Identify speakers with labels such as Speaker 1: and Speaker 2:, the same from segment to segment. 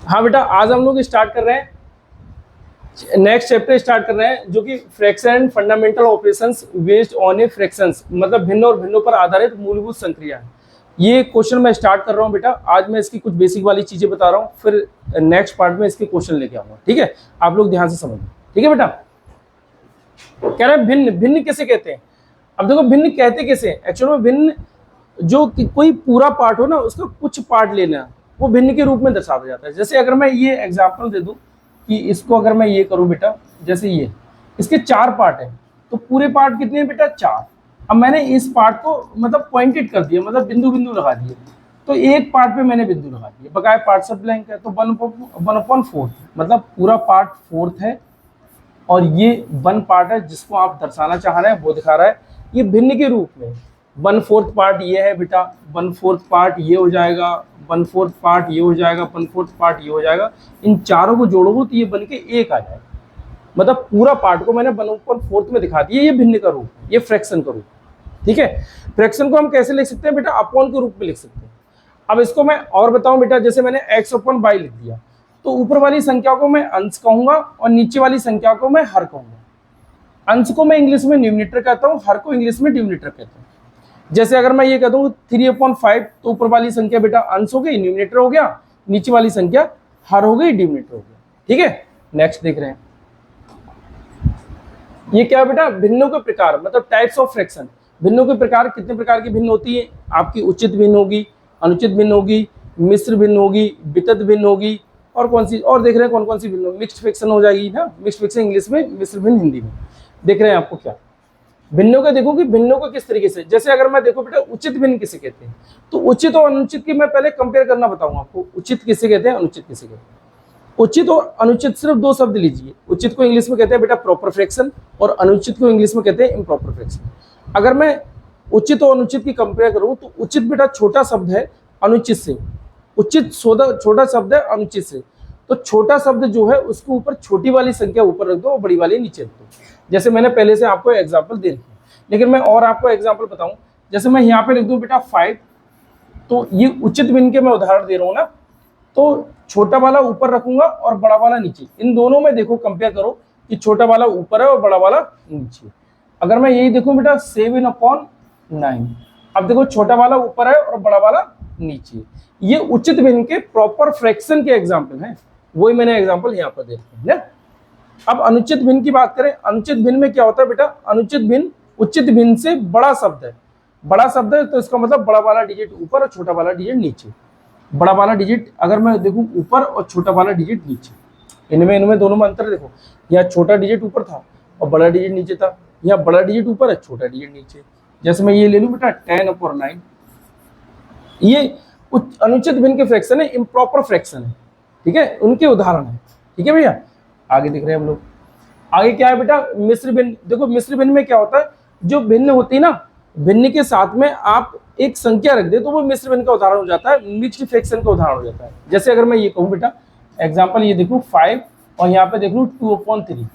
Speaker 1: हाँ बेटा, आज हम लोग स्टार्ट कर रहे हैं, नेक्स्ट चैप्टर स्टार्ट कर रहे हैं जो कि fraction and fundamental operations based on A fractions, मतलब भिन्न और भिन्नों पर आधारित मूलभूत संक्रिया। ये क्वेश्चन मैं स्टार्ट कर रहा हूँ बेटा। आज मैं इसकी कुछ बेसिक वाली चीजें बता रहा हूँ, फिर नेक्स्ट पार्ट में इसके क्वेश्चन लेके आऊंगा। ठीक है, आप लोग ध्यान से समझिए। ठीक है बेटा, कह रहे हैं भिन्न, भिन्न किसे कहते हैं। अब देखो भिन्न कहते कैसे हैं। एक्चुअली में भिन्न जो कोई पूरा पार्ट हो ना, उसका कुछ पार्ट लेना, वो भिन्न के रूप में दर्शाया जाता है। जैसे अगर मैं ये एग्जांपल दे दूं कि इसको अगर मैं ये करूं बेटा, जैसे ये इसके 4 पार्ट हैं, तो पूरे पार्ट कितने हैं बेटा, 4। अब मैंने इस पार्ट को मतलब पॉइंटेड कर दिया, मतलब बिंदु बिंदु लगा दिए, तो एक पार्ट पे मैंने बिंदु लगा दिए, बकाया पार्ट सब ब्लैंक है। तो 1/4 मतलब पूरा पार्ट 4th है, और ये 1 पार्ट है जिसको आप दर्शाना चाह रहे हैं, वो दिखा रहा है ये भिन्न के रूप में। 1/4 पार्ट ये है बेटा, 1/4 पार्ट ये हो जाएगा, 1/4 पार्ट ये हो जाएगा, 1/4 पार्ट ये हो जाएगा। इन चारों को जोड़ोगे तो ये बन के एक आ जाएगा। मतलब पूरा पार्ट को मैंने 1/4 में दिखा दिया, ये भिन्न का रूप, ये फ्रैक्शन का रूप। ठीक है, फ्रैक्शन को हम कैसे लिख सकते हैं बेटा, अपॉन के रूप में लिख सकते हैं। अब इसको मैं और बताऊं बेटा, जैसे मैंने x/y लिख दिया, तो ऊपर वाली संख्या को मैं अंश कहूंगा और नीचे वाली संख्या को मैं हर कहूंगा। अंश को मैं इंग्लिश में न्यूमरेटर कहता हूँ, हर को इंग्लिश में डिनोमिनेटर कहता हूँ। जैसे अगर मैं ये कह दूं 3/5, तो ऊपर वाली संख्या बेटा अंश हो गई, न्यूमरेटर हो गया, नीचे वाली संख्या हर हो गई, डिनोमिनेटर हो गया। ठीक है, नेक्स्ट देख रहे हैं, ये क्या है बेटा, भिन्नों के प्रकार, मतलब टाइप्स ऑफ फ्रैक्शन। भिन्नों के प्रकार, कितने प्रकार की भिन्न होती है आपकी, उचित भिन्न होगी, अनुचित भिन्न होगी, मिश्र भिन्न होगी, वितत भिन्न होगी, और कौन सी और देख रहे हैं, कौन कौन सी भिन्न, मिक्स्ड फ्रैक्शन हो जाएगी ना, मिक्स्ड फ्रैक्शन इंग्लिश में, मिश्र भिन्न हिंदी में। देख रहे हैं आपको क्या भिन्नों का, देखो कि भिन्नों को किस तरीके से। जैसे अगर मैं देखो बेटा उचित भिन्न किसे कहते हैं, तो उचित और अनुचित की मैं पहले कंपेयर करना बताऊंगा आपको। उचित किसे कहते हैं, अनुचित किसे कहते हैं। उचित और अनुचित सिर्फ 2 शब्द लीजिए। उचित को इंग्लिश में कहते हैं बेटा प्रॉपर फ्रैक्शन, और अनुचित को इंग्लिश में कहते हैं इम्प्रॉपर फ्रैक्शन। अगर मैं उचित और अनुचित की कंपेयर करूं, तो उचित बेटा छोटा शब्द है अनुचित से, उचित छोटा शब्द है अनुचित से। तो छोटा शब्द जो है उसके ऊपर छोटी वाली संख्या ऊपर रख दो और बड़ी वाली नीचे रख दो। जैसे मैंने पहले से आपको एग्जांपल दे रखी है, लेकिन मैं और आपको एग्जांपल बताऊं। जैसे मैं यहाँ पे लिख दूं बेटा 5, तो ये उचित भिन्न के मैं उदाहरण दे रहा हूँ ना, तो छोटा वाला ऊपर रखूंगा और बड़ा वाला नीचे। इन दोनों में देखो कंपेयर करो कि छोटा वाला ऊपर है और बड़ा वाला नीचे। अगर मैं यही देखूं बेटा 7/9, अब देखो छोटा वाला ऊपर है और बड़ा वाला नीचे। ये उचित भिन्न के प्रॉपर फ्रैक्शन के एग्जाम्पल हैं, वही मैंने एग्जाम्पल यहाँ पर दे रखे हैं। अब अनुचित भिन्न की बात करें, अनुचित भिन्न में क्या होता है बेटा, अनुचित भिन्न उचित भिन्न से बड़ा शब्द है। बड़ा शब्द है तो इसका मतलब बड़ा वाला डिजिट ऊपर और छोटा वाला डिजिट नीचे। बड़ा वाला डिजिट अगर मैं देखूं ऊपर और छोटा वाला डिजिट नीचे, इनमें दोनों में अंतर देखो। यहाँ छोटा डिजिट ऊपर था और बड़ा डिजिट नीचे था, यहाँ बड़ा डिजिट ऊपर है, छोटा डिजिट नीचे। जैसे मैं ये ले लूं बेटा 10/9, ये अनुचित भिन्न के फ्रैक्शन है, इम्प्रॉपर फ्रैक्शन है। ठीक है, उनके उदाहरण है। ठीक है भैया, आगे दिख रहे हैं हम लोग। आगे क्या है बेटा, मिश्र भिन्न। देखो मिश्र भिन्न में क्या होता है, जो भिन्न होती है ना, भिन्न के साथ में आप एक संख्या रख दे तो वो मिश्र भिन्न का उदाहरण हो जाता है, मिक्स्ड फ्रैक्शन का उदाहरण हो जाता है। जैसे अगर मैं ये कहूँ बेटा एग्जांपल, ये देखूँ 5 और यहाँ पे देख लूँ 2/3,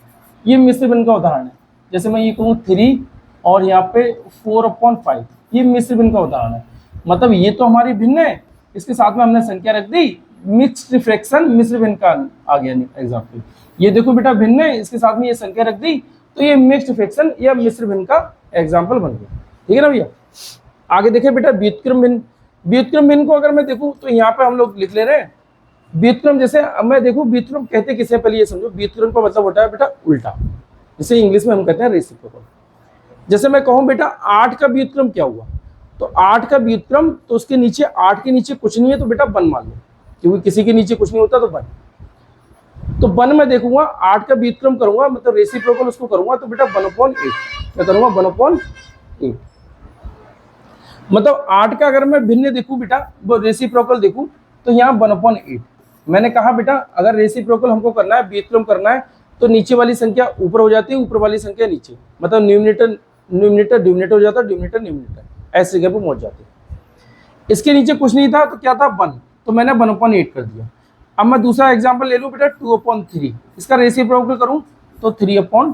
Speaker 1: ये मिश्र भिन्न का उदाहरण है। जैसे मैं ये कहूँ 3 और यहाँ पे 4/5, ये मिश्र भिन्न का उदाहरण है। मतलब ये तो हमारी भिन्न है, इसके साथ में हमने संख्या रख दी, मिक्स्ड फ्रैक्शन मिश्र भिन्न का आ गया एग्जाम्पल। ये देखो बेटा भिन्न है, इसके साथ में ये संख्या रख दी, तो ये मिक्स्ड फ्रैक्शन या मिश्र भिन्न का एग्जाम्पल बन गया। ठीक है ना भैया, आगे देखें बेटा व्युत्क्रम भिन्न। व्युत्क्रम भिन्न को अगर मैं देखूं तो यहाँ पे हम लोग लिख ले रहे हैं व्युत्क्रम। जैसे अब मैं देखूं व्युत्क्रम कहते किसे, पहले ये समझो। व्युत्क्रम का मतलब होता है बेटा उल्टा, जिसे इंग्लिश में हम कहते हैं रेसिप्रोकल। जैसे मैं कहूँ बेटा 8 का व्युत्क्रम क्या हुआ, तो 8 का व्युत्क्रम, तो उसके नीचे 8 के नीचे कुछ नहीं है तो बेटा 1 मान लो, क्योंकि किसी के नीचे कुछ नहीं होता तो 1। तो 1 में देखूंगा 8 का व्युत्क्रम करूंगा, मतलब रेसिप्रोकल उसको करूंगा, तो बेटा 1/8 मैं करूंगा 1/8। मतलब 8 का अगर मैं भिन्न देखूं बेटा, वो रेसिप्रोकल देखूं, तो यहाँ 1/8। मैंने कहा बेटा अगर रेसिप्रोकल हमको करना है, व्युत्क्रम करना है, तो नीचे वाली संख्या ऊपर हो जाती है, ऊपर वाली संख्या नीचे, मतलब न्यूमरेटर डिनोमिनेटर हो जाता है, डिनोमिनेटर न्यूमरेटर, ऐसी जगह पे पहुंच जाते हैं। इसके नीचे कुछ नहीं था तो क्या था 1, तो मैंने 1/8 कर दिया। अब मैं दूसरा एग्जांपल ले लूं बेटा 2/3, इसका रेसिप्रोकल करूं तो 3/2।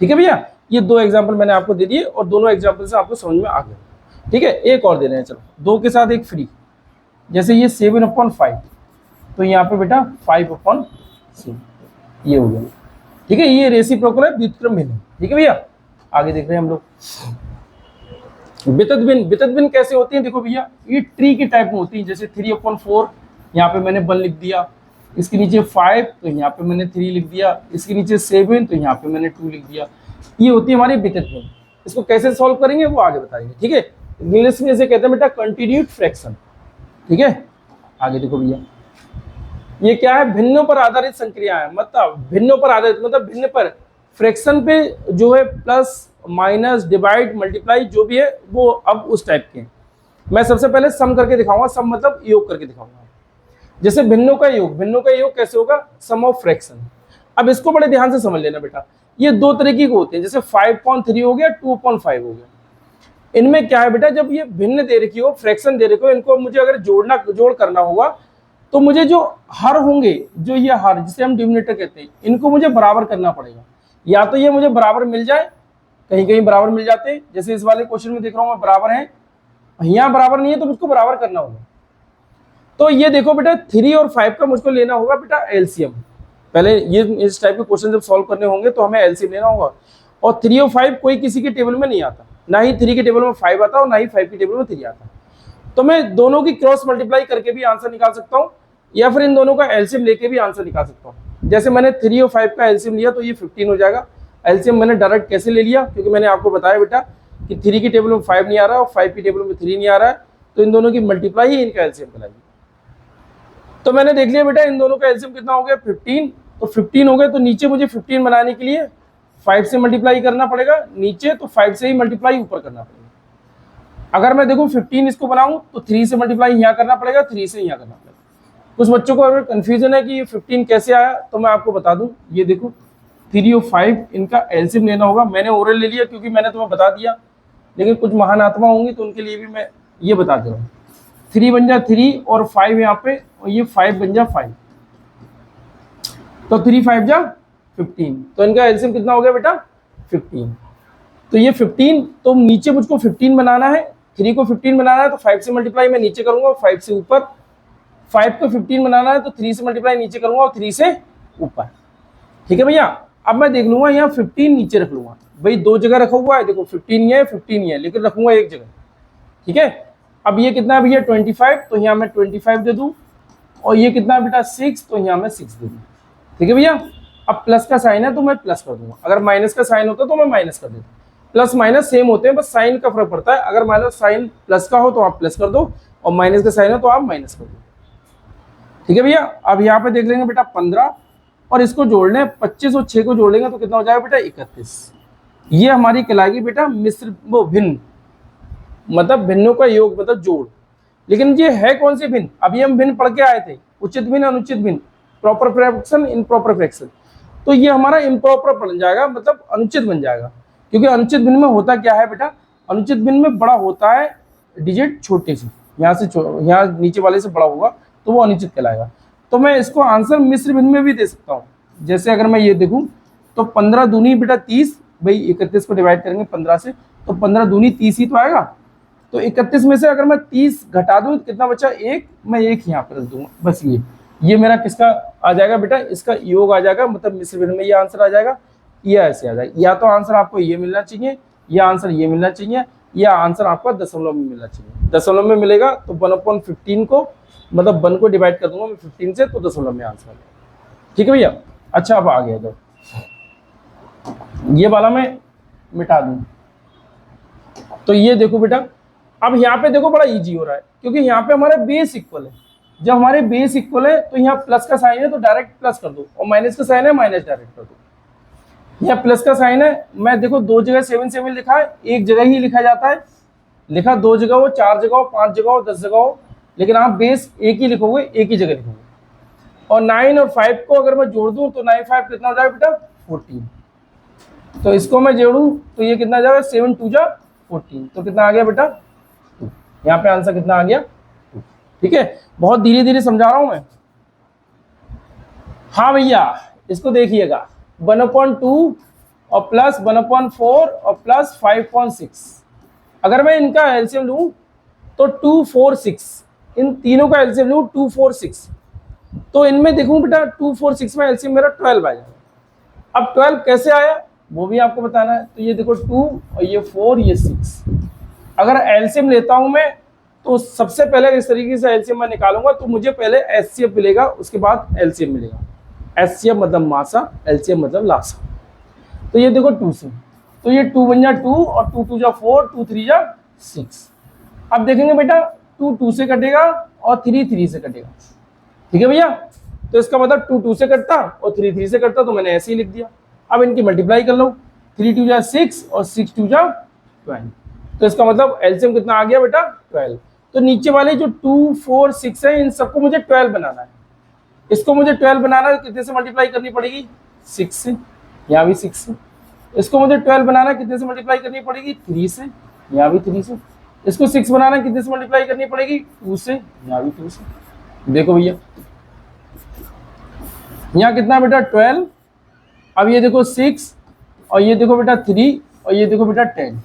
Speaker 1: ठीक है भैया, ये 2 एग्जांपल मैंने आपको दे दिए और दोनों एग्जांपल से आपको समझ में आ गया। ठीक है, एक और दे रहे हैं, चलो 2 के साथ एक फ्री। जैसे ये 7/5, तो यहाँ पे बेटा 5/c ये हो गया। ठीक है, ये रेसिप्रोकल है, व्युत्क्रम भिन्न। ठीक है भैया, आगे देख रहे हैं हम लोग। वितत भिन्न, वितत भिन्न कैसे होती है? देखो भैया, ये ट्री की टाइप में होती है। जैसे 3/4 यहाँ पे मैंने 1 लिख दिया, इसके नीचे 5 तो यहाँ पे मैंने 3 लिख दिया, इसके नीचे 7 तो यहाँ पे मैंने 2 लिख दिया। ये होती है हमारी वितत भिन्न। इसको कैसे सॉल्व करेंगे वो आगे बताएंगे। ठीक है, इंग्लिश में इसे कहते हैं बेटा कंटिन्यूड फ्रैक्शन। ठीक है, आगे देखो भैया, ये क्या है? भिन्नों पर आधारित संक्रिया है। मतलब भिन्नों पर आधारित मतलब भिन्न पर, फ्रैक्शन पे जो है प्लस माइनस डिवाइड मल्टीप्लाई जो भी है वो अब उस टाइप के। मैं सबसे पहले सम करके दिखाऊंगा। सम मतलब योग करके दिखाऊंगा। जैसे भिन्नों का योग, भिन्नों का योग कैसे होगा? सम ऑफ फ्रैक्शन। अब इसको बड़े ध्यान से समझ लेना बेटा, ये दो तरीके के होते हैं। जैसे 5/3 हो गया, 2/5 हो गया। इनमें क्या है बेटा, जब ये भिन्न दे रखी हो, फ्रैक्शन दे रखी हो, इनको मुझे अगर जोड़ करना होगा तो मुझे जो हर होंगे, जो ये हर जिसे हम डिनोमिनेटर कहते हैं, इनको मुझे बराबर करना पड़ेगा। या तो ये मुझे बराबर मिल जाए, कहीं कहीं बराबर मिल जाते हैं, जैसे इस वाले क्वेश्चन में देख रहा हूं मैं बराबर है, यहाँ बराबर नहीं है तो मुझको बराबर करना होगा। तो ये देखो बेटा 3 और 5 का मुझको लेना होगा बेटा एलसीएम। पहले ये इस टाइप के क्वेश्चन जब सॉल्व करने होंगे तो हमें एलसीएम लेना होगा। और 3 और 5 कोई किसी के टेबल में नहीं आता, ना ही 3 के टेबल में 5 आता और ना ही 5 के टेबल में 3 आता। तो मैं दोनों की क्रॉस मल्टीप्लाई करके भी आंसर निकाल सकता हूँ, या फिर इन दोनों का एलसीएम लेके भी आंसर निकाल सकता हूँ। जैसे मैंने 3 और 5 का एलसीएम लिया तो ये 15 हो जाएगा। एलसीएम मैंने डायरेक्ट कैसे ले लिया? क्योंकि मैंने आपको बताया बेटा कि 3 की टेबल में 5 नहीं आ रहा और 5 की टेबल में 3 नहीं आ रहा है, तो इन दोनों की मल्टीप्लाई ही इनका एलसीएम बनाएगी। तो मैंने देख लिया बेटा इन दोनों का एलसीएम कितना हो गया? 15। तो 15 हो गए, तो नीचे मुझे 15 बनाने के लिए 5 से मल्टीप्लाई करना पड़ेगा नीचे, तो 5 से ही मल्टीप्लाई ऊपर करना पड़ेगा। अगर मैं देखूं 15 इसको बनाऊं तो 3 से मल्टीप्लाई यहाँ करना पड़ेगा, 3 से यहाँ करना पड़ेगा। कुछ बच्चों को अगर कंफ्यूजन है कि ये 15 कैसे आया, तो मैं आपको बता दूं, ये देखो 3 और 5 इनका एलसीएम लेना होगा। मैंने ओरल ले लिया क्योंकि मैंने तुम्हें बता दिया, लेकिन कुछ महान आत्मा होंगी तो उनके लिए भी मैं ये बता दे रहा हूँ। 3 बन जा 3 और 5 यहाँ पे, और ये 5 बन जा 5, तो 3 5 जा 15, तो इनका एलसीएम कितना हो गया बेटा? 15। तो ये 15, तो नीचे मुझको 15 बनाना है, 3 को 15 बनाना है तो 5 से मल्टीप्लाई मैं नीचे करूंगा, 5 से ऊपर। 5 को 15 बनाना है तो 3 से मल्टीप्लाई नीचे करूंगा और 3 से ऊपर। ठीक है भैया, अब मैं देख लूंगा यहाँ 15 नीचे रख लूंगा। भाई दो जगह रखा हुआ है, देखो 15 ये है 15 ये है, लेकिन रखूंगा एक जगह। ठीक है, अब ये कितना है भैया? 25, तो यहाँ मैं 25 दे दूँ। और ये कितना है बेटा? 6, तो यहाँ मैं 6 दे दूँ। ठीक है भैया, अब प्लस का साइन है तो मैं प्लस कर दूंगा, अगर माइनस का साइन होता तो मैं माइनस कर देता। प्लस माइनस सेम होते हैं, बस साइन का फर्क पड़ता है। अगर मान लो साइन प्लस का हो तो आप प्लस कर दो, और माइनस का साइन हो तो आप माइनस कर दो। ठीक है भैया, अब यहाँ पे देख लेंगे बेटा 15, और इसको जोड़ लें 25 और 6 को जोड़ लेंगे तो कितना हो जाएगा बेटा? 31। ये हमारी कहलाएगी बेटा मिश्र वो भिन्न, मतलब भिन्नों का योग मतलब जोड़। लेकिन ये है कौन सी भिन्न? अभी हम भिन्न पढ़ के आए थे, उचित भिन्न, अनुचित भिन्न, प्रॉपर फ्रैक्शन, इम्प्रॉपर फ्रैक्शन। तो ये हमारा इम्प्रॉपर बन जाएगा, मतलब अनुचित बन जाएगा। क्योंकि अनुचित भिन्न में होता क्या है बेटा? अनुचित भिन्न में बड़ा होता है डिजिट छोटे से, यहाँ से यहाँ नीचे वाले से बड़ा होगा तो वो अनुचित कहलाएगा। तो मैं इसको आंसर मिश्र भिन्न में भी दे सकता हूँ। जैसे अगर मैं ये देखूँ तो 15 दूनी बेटा 30, भाई 31 को डिवाइड करेंगे 15 से, तो 15 दूनी 30 ही तो आएगा। तो 31 में से अगर मैं 30 घटा दूं तो कितना बचा? 1, मैं 1 यहाँ पर रख दूंगा, बस ये मेरा किसका आ जाएगा बेटा? इसका योग आ जाएगा, मतलब मिश्र भिन्न में ये आंसर आ जाएगा, ये ऐसे आ जाएगा। या तो आंसर आपको ये मिलना चाहिए, या आंसर ये मिलना चाहिए, या आंसर आपका दशमलव में मिलना चाहिए। दशमलव में मिलेगा तो 1/15 को, मतलब 1 को डिवाइड कर दूंगा मैं 15 से, तो दशमलव में आंसर आ जाएगा। ठीक है भैया, अच्छा अब आ गया, तो ये वाला मैं मिटा दूं। तो ये देखो बेटा, अब यहाँ पे देखो बड़ा इजी हो रहा है, क्योंकि यहाँ पे हमारे बेस इक्वल है। जब हमारे बेस इक्वल है तो यहाँ प्लस का साइन है तो डायरेक्ट प्लस कर दो, और माइनस का साइन है माइनस डायरेक्ट कर दो। यहाँ प्लस का साइन है, मैं देखो 2 जगह 7 7 लिखा है, एक जगह ही लिखा जाता है। लिखा 2 जगह हो, 4 जगह हो, 5 जगह हो, 10 जगह हो, लेकिन आप बेस एक ही लिखोगे, एक ही जगह लिखोगे। और 9 और 5 को अगर मैं जोड़ दूं तो 9 5 कितना हो जाएगा बेटा? 14। तो इसको मैं जोड़ूं तो ये कितना जाएगा? 7 2 जा 14, तो कितना आ गया बेटा? 2। यहाँ पे आंसर कितना आ गया? 2। ठीक है, बहुत धीरे धीरे समझा रहा हूं मैं। हाँ भैया, इसको देखिएगा 1/2 और प्लस 1/4 और प्लस 5/6। अगर मैं इनका एलसीएम लूं तो 2 4 6, इन तीनों का एलसीएम लूं 2 4 6, तो इनमें देखूं बेटा 2 4 6 में एलसीएम मेरा 12 आ जाएगा। अब 12 कैसे आया वो भी आपको बताना है। तो ये देखो 2 और ये 4 ये 6, अगर एलसीएम लेता हूं मैं तो सबसे पहले इस तरीके से एलसीएम मैं निकालूंगा तो मुझे पहले एचसीएफ मिलेगा, उसके बाद एलसीएम मिलेगा। एचसीएफ मतलब मासा, एलसीएम मतलब लासा। तो ये देखो 2 से, तो ये 2 1 जा 2 और 2 2 जा 4, 2 3 जा 6। अब देखेंगे बेटा 2 2 से कटेगा और 3 3 से कटेगा, ठीक है भैया। तो इसका मतलब 2 2 से कटता और 3 3 से कटता, तो मैंने ऐसे ही लिख दिया। अब इनकी मल्टीप्लाई कर लो, 3 2 जा 6 और 6 2 जा 12। तो इसका मतलब एलसीएम कितना आ गया बेटा 12। तो नीचे वाले जो 2 4 6 है इन सबको मुझे 12 बनाना है। इसको मुझे 12 बनाना है, कितने से मल्टीप्लाई करनी पड़ेगी 6 से, यहाँ भी 6 से। इसको मुझे 12 बनाना है, कितने से मल्टीप्लाई करनी पड़ेगी 3 से, यहाँ भी 3 से। इसको 6 बनाना है, कितने से मल्टीप्लाई करनी पड़ेगी 2 से, यहाँ भी 2 से। देखो भैया यहाँ कितना बेटा 12। अब ये देखो 6 और ये देखो बेटा 3 और ये देखो बेटा 10।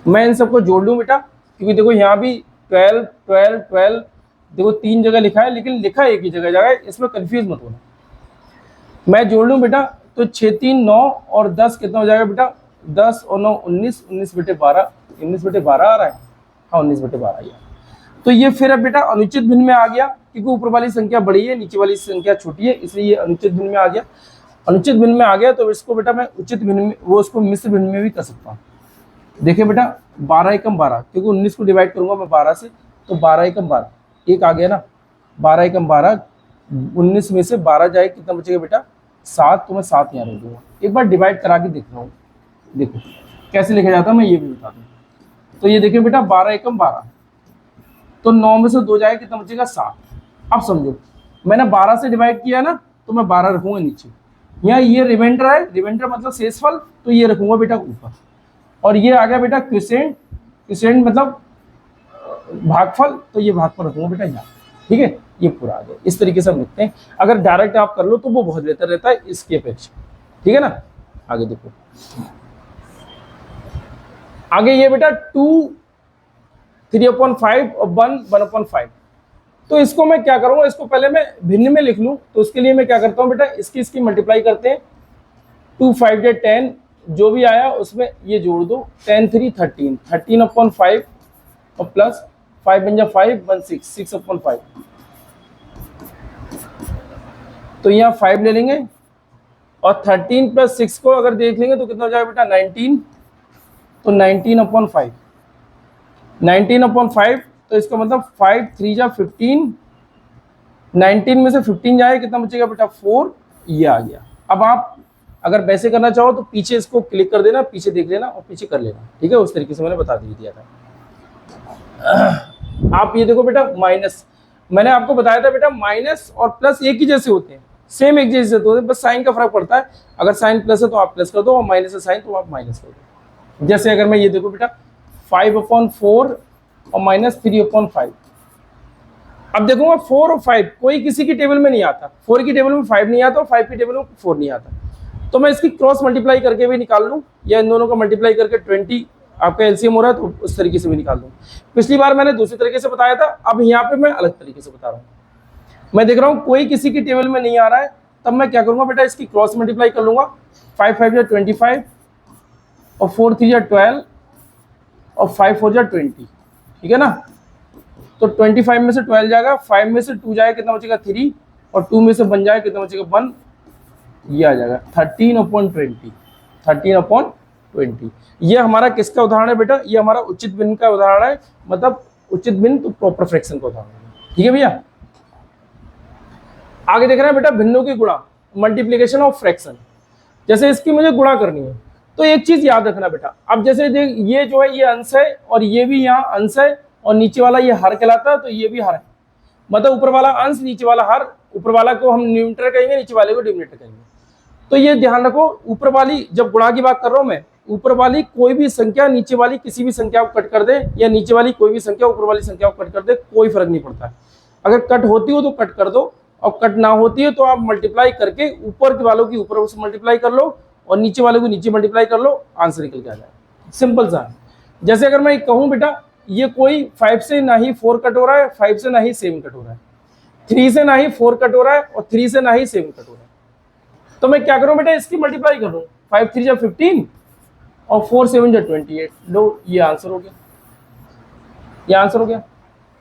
Speaker 1: मैं इन सबको जोड़ लूँ बेटा, क्योंकि देखो यहाँ भी 12 12 12 देखो 3 जगह लिखा है, लेकिन लिखा एक ही जगह है, इसमें कंफ्यूज मत होना। मैं जोड़ लूँ बेटा, तो 6 3 9 और 10 कितना हो जाएगा बेटा 10 और 9 19, 19 बटे 12, 19 बटे 12 आ रहा है, हाँ 19 बटे 12 आया। तो ये फिर अब बेटा अनुचित भिन्न में आ गया, क्योंकि ऊपर वाली संख्या बड़ी है नीचे वाली संख्या छोटी है, इसलिए ये अनुचित भिन्न में आ गया। अनुचित भिन्न में आ गया तो इसको बेटा मैं उचित भिन्न में, वो उसको मिश्र भिन्न में भी कर सकता हूँ। देखिए बेटा 12 एकम 12, क्योंकि 19 को डिवाइड करूंगा मैं 12 से, तो 12 एकम 12 एक आ गया ना, 12 एकम 12, 19 में से 12 जाए कितना बचेगा बेटा 7, तो मैं 7 यहाँ रख दूंगा। एक बार डिवाइड करा के देख रहा हूँ, देखो कैसे लिखा जाता है मैं ये भी बता दूँ। तो ये देखिए बेटा 12 एकम 12, तो 9 में से 2 जाए कितना बचेगा 7। अब समझो मैंने 12 से डिवाइड किया ना, तो मैं 12 रखूंगा नीचे, यहाँ ये रिमाइंडर है, रिमाइंडर मतलब शेषफल, तो ये रखूंगा बेटा ऊपर। और ये आ गया बेटा क्विसेंट, क्विसेंट मतलब भागफल, तो ये भागफल रखूंगा बेटा यहाँ, ठीक है। ये पूरा आ गया, इस तरीके से हम लिखते हैं। अगर डायरेक्ट आप कर लो तो वो बहुत बेहतर रहता है इसकी अपेक्षा, ठीक है ना। आगे देखो, आगे ये बेटा 2 3/5 और 1 1/5। तो इसको मैं क्या करूंगा, इसको पहले मैं भिन्न में लिख लूं, तो उसके लिए मैं क्या करता हूं बेटा, इसकी मल्टीप्लाई करते हैं। 2 5 जा 10, जो भी आया उसमें ये जोड़ दो, 10 3 13, 13/5 और प्लस 5 1 जा 5 1 6, 6/5। तो यहाँ 5 ले लेंगे और 13 + 6 को अगर देख लेंगे तो कितना हो जाएगा बेटा 19, तो 19/5, 19/5। तो इसका मतलब 5 3 जा 15, 19 में से 15 जाए कितना बचेगा बेटा 4, ये आ गया। अब आप अगर वैसे करना चाहो तो पीछे इसको क्लिक कर देना, पीछे देख लेना और पीछे कर लेना, ठीक है। उस तरीके से मैंने बता दिया था। आप ये देखो बेटा माइनस, मैंने आपको बताया था बेटा माइनस और प्लस एक ही जैसे होते हैं, सेम एक जैसे होते हैं, बस साइन का फर्क पड़ता है। अगर साइन प्लस है तो आप प्लस कर दो, और माइनस है साइन तो आप माइनस कर दो। जैसे अगर मैं ये देखो बेटा 5/4 और माइनस 3/5। अब देखूंगा 4 और 5 कोई किसी की टेबल में नहीं आता, 4 की टेबल में 5 नहीं आता और 5 की टेबल में 4 नहीं आता, तो मैं इसकी क्रॉस मल्टीप्लाई करके भी निकाल लूँ, या इन दोनों का मल्टीप्लाई करके 20 आपका एलसीएम हो रहा है तो उस तरीके से भी निकाल दूँ। पिछली बार मैंने दूसरी तरीके से बताया था, अब यहाँ पे मैं अलग तरीके से बता रहा हूँ। मैं देख रहा हूँ कोई किसी की टेबल में नहीं आ रहा है, तब मैं क्या करूँगा बेटा, इसकी क्रॉस मल्टीप्लाई कर लूँगा। 5 5 जा 25 और 4 3 जा 12 और 5 4 जा 20, ठीक है ना। तो 25 में से 12 जाएगा, 5 में से 2 जाएगा कितना बचेगा 3, और 2 में से 1 जाएगा कितना बचेगा 1, ये आ जाएगा 13/20, 13/20। ये हमारा किसका उदाहरण है बेटा, ये हमारा उचित भिन्न का उदाहरण है, मतलब उचित भिन्न तो प्रॉपर फ्रैक्शन का उदाहरण है, ठीक है भैया। आगे देख रहे हैं बेटा भिन्नों की गुणा, मल्टीप्लीकेशन ऑफ फ्रैक्शन। जैसे इसकी मुझे गुणा करनी है तो एक चीज याद रखना बेटा, अब जैसे देख ये जो है ये अंश है और ये भी यहाँ अंश है और नीचे वाला ये हर कहलाता है, तो ये भी हर है, मतलब ऊपर वाला अंश नीचे वाला हर, ऊपर वाला को हम न्यूमरेटर कहेंगे, नीचे वाले को डिनोमिनेटर कहेंगे। तो ये ध्यान रखो, ऊपर वाली जब गुणा की बात कर रहा हूं मैं, ऊपर वाली कोई भी संख्या नीचे वाली किसी भी संख्या को कट कर दे, या नीचे वाली कोई भी संख्या ऊपर वाली संख्या को कट कर दे, कोई फर्क नहीं पड़ता है। अगर कट होती हो तो कट कर दो, और कट ना होती है तो आप मल्टीप्लाई करके ऊपर के वालों की ऊपर से मल्टीप्लाई कर लो और नीचे वालों को नीचे मल्टीप्लाई कर लो, आंसर निकल के आ जाए, सिंपल सा है। जैसे अगर मैं कहूँ बेटा ये कोई 5 से ना ही 4 कट हो रहा है, 5 से ना ही 7 कट हो रहा है, 3 से ना ही 4 कट हो रहा है और 3 से ना ही 7 कट हो रहा है, तो मैं क्या करूं बेटा, इसकी मल्टीप्लाई कर लूं। 5 3 जा 15 और 4 7 जा 28। लो ये आंसर हो गया, ये आंसर हो गया।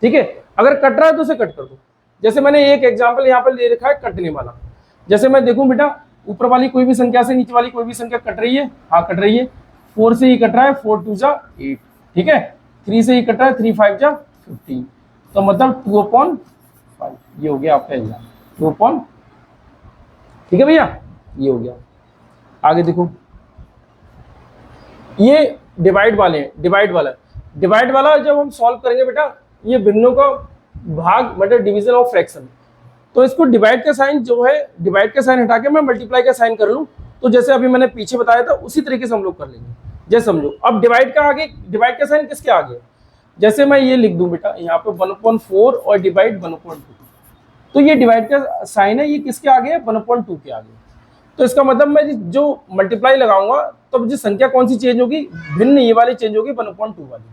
Speaker 1: ठीक है, अगर कट रहा है तो उसे कट कर दो। जैसे मैंने एक एग्जांपल यहाँ पर ले रखा है कटने वाला। जैसे मैं देखूं बेटा, ऊपर वाली कोई भी संख्या से नीचे वाली कोई भी संख्या कट रही है, हाँ कट रही है। 4 से ही कट रहा है, 4 2 जा 8। ठीक है, 3 से ही कट रहा है, 3 5 जा 15, तो मतलब 2/5। ये हो गया आपका एग्जाम 2/5। ठीक है भैया, ये हो गया। आगे देखो, ये डिवाइड वाले हैं, डिवाइड वाला जब हम सॉल्व करेंगे बेटा, ये भिन्नों का भाग मतलब डिवीजन ऑफ फ्रैक्शन, तो इसको डिवाइड का साइन जो है, डिवाइड का साइन हटा के मैं मल्टीप्लाई का साइन कर लूं, तो जैसे अभी मैंने पीछे बताया था उसी तरीके से हम लोग कर लेंगे। जैसे समझो, अब डिवाइड का आगे, डिवाइड का साइन किसके आगे है? जैसे मैं ये लिख दूं बेटा यहाँ पे 1/4 और डिवाइड 1/2, तो ये डिवाइड का साइन है, ये किसके आगे है? 1/2 के आगे। तो इसका मतलब मैं जो मल्टीप्लाई लगाऊंगा तो मुझे संख्या कौन सी चेंज होगी? भिन्न ये वाली चेंज होगी, 1/2 वाली।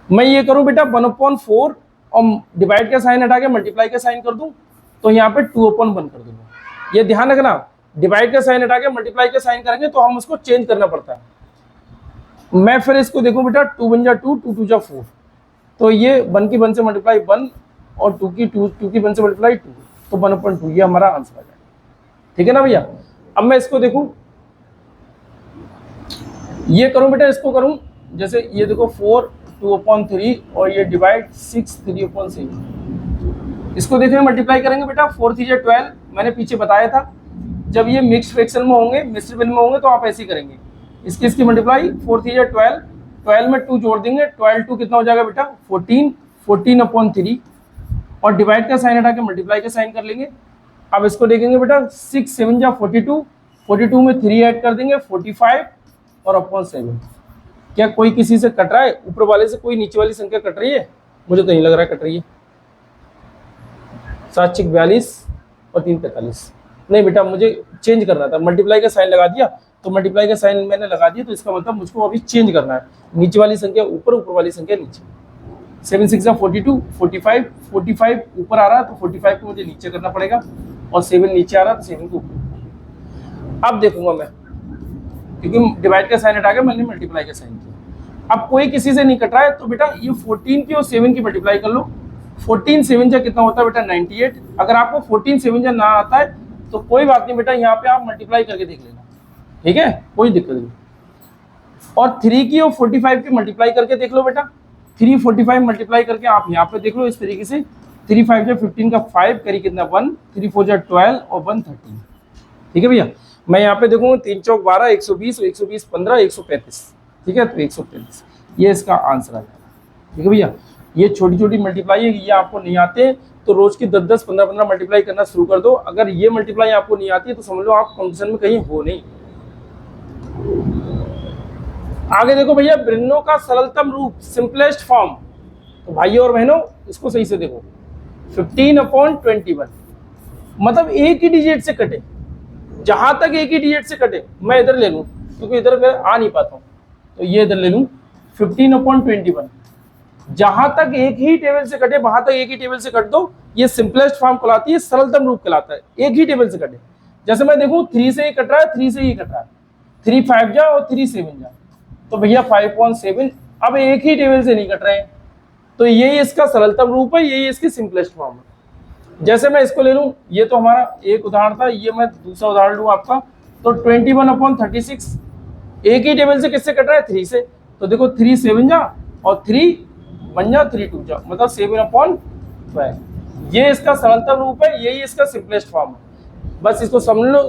Speaker 1: मैं ये करूं बेटा 1/4 और डिवाइड का साइन हटा के मल्टीप्लाई का साइन कर दूं, तो यहाँ पे 2/1 कर दूंगा। ये ध्यान रखना, डिवाइड का साइन हटा के मल्टीप्लाई का साइन करेंगे तो हम उसको चेंज करना पड़ता है। मैं फिर इसको देखूं बेटा, 2 1 जा 2, 2 2 जा 4, तो ये 1 की 1 से मल्टीप्लाई 1 और 2 की 1 से मल्टीप्लाई 2, तो 1/2 ये हमारा आंसर आ जाएगा। ठीक है ना भैया। अब मैं इसको देखूं, ये करूं बेटा, इसको करूं, जैसे ये देखो 4 2/3 और ये डिवाइड 6 3/7। इसको देखें मल्टीप्लाई करेंगे बेटा, 4 3 जा 12, मैंने पीछे बताया था जब ये मिक्स फ्रैक्शन में होंगे, मिश्र भिन्न में होंगे तो आप ऐसे ही करेंगे। इसकी मल्टीप्लाई 4 3 जा 12, 12 में 2 जोड़ देंगे, 12 2 कितना हो जाएगा बेटा 14, 14/3 और डिवाइड का साइन हटा के मल्टीप्लाई का साइन कर लेंगे। अब इसको देखेंगे बेटा, 6 7 जा 42, 42 में 3 ऐड कर देंगे 45 और अपॉन 7। क्या कोई किसी से कट रहा है? ऊपर वाले से कोई नीचे वाली संख्या कट रही है? मुझे तो नहीं लग रहा है कट रही है। 7 6 42 और 3 45। नहीं बेटा, मुझे चेंज करना था, मल्टीप्लाई का साइन लगा दिया, तो मल्टीप्लाई का साइन मैंने लगा दिया, तो इसका मतलब मुझको अभी चेंज करना है, नीचे वाली संख्या ऊपर, ऊपर वाली संख्या नीचे। 7 6 42, 45, 45 ऊपर आ रहा है तो 45 को मुझे नीचे करना पड़ेगा, और 7 नीचे आ रहा है तो 7 को ऊपर। अब देखूंगा मैं, क्योंकि डिवाइड का साइन हटा के मैंने मल्टीप्लाई का साइन किया। अब कोई किसी से नहीं कट रहा है, तो बेटा ये 14 की और 7 की मल्टीप्लाई कर लो। 14 7 जा कितना होता है बेटा 98। अगर आपको 14 7 जा ना आता है तो कोई बात नहीं बेटा, यहाँ पे आप मल्टीप्लाई करके देख लेना, ठीक है, कोई दिक्कत नहीं। और 3 की और 45 की मल्टीप्लाई करके देख लो बेटा, 3 45 मल्टीप्लाई करके आप यहाँ पे देख लो इस तरीके से। 3 5 जा 15 का 5 करी कितना 1, 3 4 जा 12 और 1 13। ठीक है भैया, मैं यहाँ पे देखूंगा 3 चौक 12, 120 और 120 15, 135। ठीक है, तो 135 ये इसका आंसर आ जाएगा। ठीक है भैया, ये छोटी छोटी मल्टीप्लाई है, ये आपको नहीं आते तो रोज की 10 10 15 15 मल्टीप्लाई करना शुरू कर दो। अगर ये मल्टीप्लाई आपको नहीं आती है तो समझ लो आप कंपटीशन में कहीं हो नहीं। आगे देखो भैया, भिन्नों का सरलतम रूप, सिंपलेस्ट फॉर्म। तो भाइयों और बहनों इसको सही से देखो, 15/21, मतलब एक ही डिजिट से कटे, जहां तक एक ही डिजिट से कटे। मैं इधर ले लूं क्योंकि इधर मैं आ नहीं पाता हूं, तो ये इधर ले लूं 15/21, जहां तक एक ही टेबल से कटे वहां तक एक ही टेबल से कट दो। ये सिंपलेस्ट फॉर्म कहलाती है, सरलतम रूप कहलाता है, एक ही टेबल से कटे। जैसे मैं देखूं 3 से ही कट रहा है, 3 से ही कट रहा है, 3 5 जा और 3 7 जा, तो भैया 5/7। अब एक ही टेबल से नहीं कट रहे हैं, तो यही इसका सरलतम रूप है, यही इसकी सिंपलेस्ट फॉर्म है। जैसे मैं इसको ले लूं, ये तो हमारा एक उदाहरण था, ये मैं दूसरा उदाहरण लूं आपका, तो 21/36 एक ही टेबल से किससे कट रहा है 3 से, तो देखो 3 7 जा और 3 1 जा 3 2 जा, मतलब 7/12। ये इसका सरलतम रूप है, यही इसका सिंपलेस्ट फॉर्म है। बस इसको समझ लो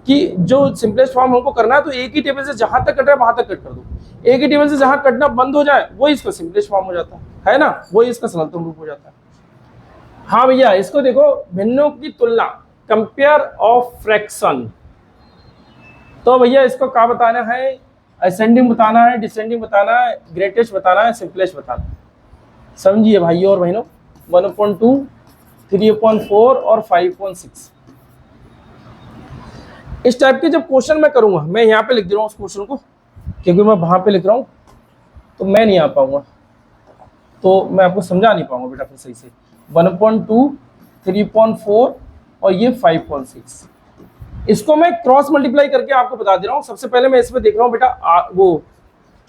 Speaker 1: कि जो सिंपलेस्ट फॉर्म हमको करना है, तो एक ही टेबल से जहां तक कट रहा है वहां तक कट कर दो, एक ही टेबल से जहां कटना बंद हो जाए वो इसका सिंपलेस्ट फॉर्म हो जाता है ना, वो इसका सरलतम रूप हो जाता है। हाँ भैया, इसको देखो, भिन्नों की तुलना, कंपेयर ऑफ फ्रैक्शन। तो भैया इसको क्या बताना है? असेंडिंग बताना है, डिसेंडिंग बताना है, ग्रेटेस्ट बताना है, सिंपलेस्ट बताना है। समझिए भाइयों और बहनों, 1/2, 3/4 और 5/6। इस टाइप के जब क्वेश्चन मैं करूंगा, मैं यहाँ पे लिख दे रहा हूँ उस क्वेश्चन को, क्योंकि मैं वहां पे लिख रहा हूँ तो मैं नहीं आ पाऊंगा, तो मैं आपको समझा नहीं पाऊंगा बेटा फिर सही से। 1/2 3.4 और ये 5.6। इसको मैं क्रॉस मल्टीप्लाई करके आपको बता दे रहा हूँ। सबसे पहले मैं इसमें देख रहा हूँ बेटा वो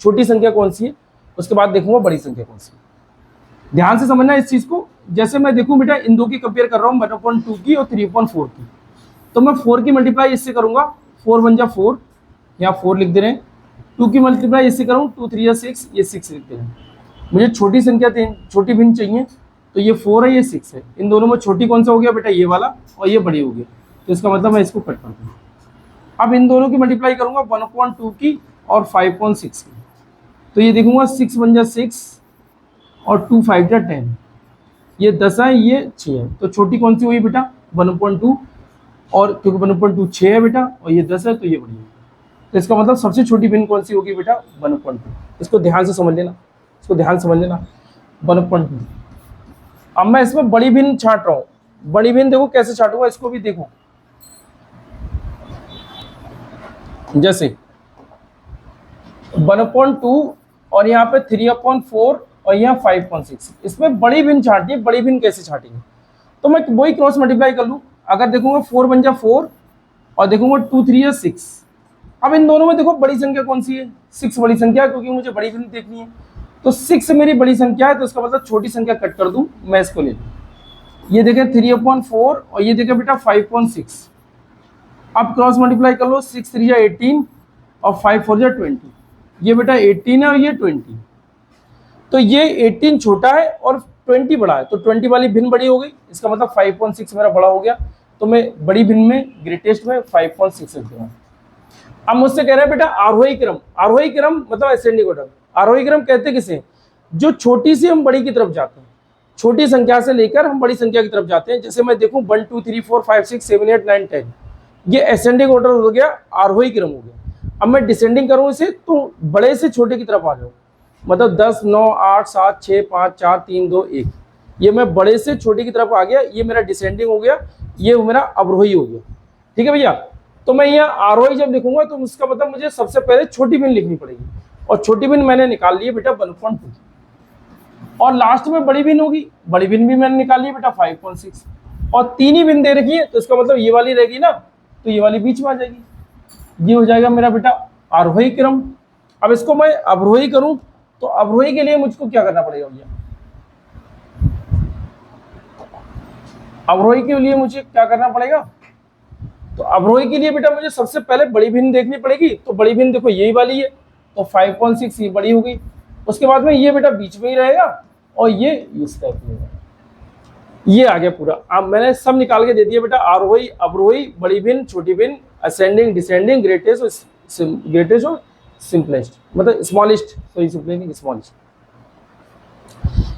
Speaker 1: छोटी संख्या कौन सी है, उसके बाद देखूंगा बड़ी संख्या कौन सी है। ध्यान से समझना इस चीज को। जैसे मैं देखूं बेटा इन दो की कंपेयर कर रहा हूँ 1/2 की और 3.4 की, तो मैं 4 की मल्टीप्लाई इससे करूंगा, 4 1 जा 4, यहाँ 4 लिख दे रहे हैं। 2 की मल्टीप्लाई इससे करूँ 2 3 जा 6, ये 6 लिख दे रहे हैं। मुझे छोटी संख्या छोटी भिन्न चाहिए, तो ये 4 है ये 6 है। इन दोनों में छोटी कौन सा हो गया बेटा, ये वाला, और ये बड़ी हो गई, तो इसका मतलब मैं इसको कट कर दूँ। अब इन दोनों की मल्टीप्लाई करूंगा 1/2 की और 5.6 की, तो ये देखूंगा 6 1 जा 6 और 2 5 जा 10, ये 10 है ये 6 है, तो छोटी कौन सी हुई बेटा 1/2, और क्योंकि 1/2 6 है बेटा और ये 10 है तो ये बड़ी है, तो इसका मतलब सबसे छोटी भिन्न कौन सी होगी बेटा 1/2। इसको ध्यान से समझ लेना, इसको ध्यान से समझ लेना 1/2। अब मैं इसमें बड़ी भिन्न छांट रहा हूँ। बड़ी भिन्न देखो कैसे छांटूंगा, इसको भी देखो। जैसे 1/2 और यहाँ पे 3/4 और यहाँ 5.6, इसमें बड़ी भिन्न छांटनी है। बड़ी भिन्न कैसे छांटेंगे, तो मैं वही क्रॉस मल्टीप्लाई कर लूँ। अगर देखूंगा 4 1 जा 4 और देखूंगा 2 3 जा 6। अब इन दोनों में देखो बड़ी संख्या कौन सी है, 6 बड़ी संख्या, क्योंकि मुझे बड़ी भिन्न देखनी है। तो 6 मेरी बड़ी संख्या है, तो इसका मतलब छोटी संख्या कट कर दूं, मैं इसको ले लूँ। ये देखें 3/4 और ये देखें बेटा 5.6। अब क्रॉस मल्टीप्लाई कर लो, 6 3 जा 18 और 5 4 जा 20। ये बेटा 18 है और ये 20, तो ये 18 छोटा है और 20 बड़ा है, तो 20 वाली भिन्न बड़ी हो गई। इसका मतलब 5.6 मेरा बड़ा हो गया, तो मैं बड़ी भिन्न में ग्रेटेस्ट में 5.6 रख दूंगा। अब मुझसे कह रहे हैं बेटा आरोही क्रम। आरोही क्रम मतलब असेंडिंग ऑर्डर। आरोही क्रम कहते किसे, जो छोटी से हम बड़ी की तरफ जाते हैं, छोटी संख्या से लेकर हम बड़ी संख्या की तरफ जाते हैं। जैसे मैं देखूं 1 2 3 4 5 6 7 8 9 10, ये असेंडिंग ऑर्डर हो गया, आरोही क्रम हो गया। अब मैं डिसेंडिंग करूं इसे, तो बड़े से छोटे की तरफ आ जाऊं, मतलब 10 9 8 7 6 5 4 3 2 1, ये मैं बड़े से छोटे की तरफ आ गया। ये मेरा डिसेंडिंग हो गया, ये मेरा अवरोही हो गया। ठीक है भैया, तो मैं यहाँ आरोही जब लिखूंगा तो उसका मतलब मुझे सबसे पहले छोटी भिन्न लिखनी पड़ेगी, और छोटी भिन्न मैंने निकाल ली है बेटा 1/2, और लास्ट में बड़ी भिन्न होगी। बड़ी भिन्न भी मैंने निकाल ली है बेटा 5.6, और तीन ही भिन्न दे रखी है, तो इसका मतलब ये वाली रहेगी ना, तो ये वाली बीच में आ जाएगी। ये हो जाएगा मेरा बेटा आरोही क्रम। अब इसको मैं अवरोही करूं, तो अवरोही के लिए मुझको क्या करना पड़ेगा भैया, अवरोही के लिए मुझे क्या करना पड़ेगा, तो अवरोही के लिए बेटा मुझे सबसे पहले बड़ी भिन्न देखनी पड़ेगी। तो बड़ी भिन्न देखो यही वाली है, तो 5.6 ये बड़ी हो गई। उसके बाद में ये बेटा बीच में ही रहेगा, और ये इस टाइप में, ये आ गया पूरा। अब मैंने सब निकाल के दे दिया बेटा, आरोही अवरोही बड़ी भिन्न छोटी भिन्न असेंडिंग डिसेंडिंग ग्रेटेस्ट और सिंपलेस्ट, मतलब स्मॉलेस्ट, सॉरी सिंपलेस्ट स्मॉलेस्ट,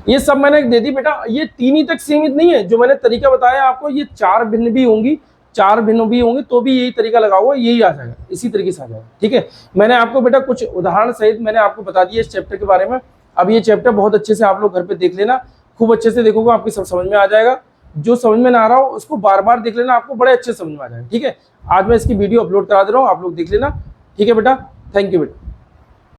Speaker 1: ये सब मैंने दे दी बेटा। ये तीन ही तक सीमित नहीं है, जो मैंने तरीका बताया आपको, ये 4 भिन्न भी होंगी, 4 भिन्न भी होंगे तो भी यही तरीका लगा हुआ, यही आ जाएगा, इसी तरीके से आ जाएगा। ठीक है, मैंने आपको बेटा कुछ उदाहरण सहित मैंने आपको बता दिया इस चैप्टर के बारे में। अब ये चैप्टर बहुत अच्छे से आप लोग घर पे देख लेना, खूब अच्छे से देखोगे, आपकी सब समझ में आ जाएगा। जो समझ में ना आ रहा हो उसको बार बार देख लेना, आपको बड़े अच्छे समझ में आ जाएगा। ठीक है, आज मैं इसकी वीडियो अपलोड करा दे रहा हूँ, आप लोग देख लेना। ठीक है बेटा, थैंक यू बेटा।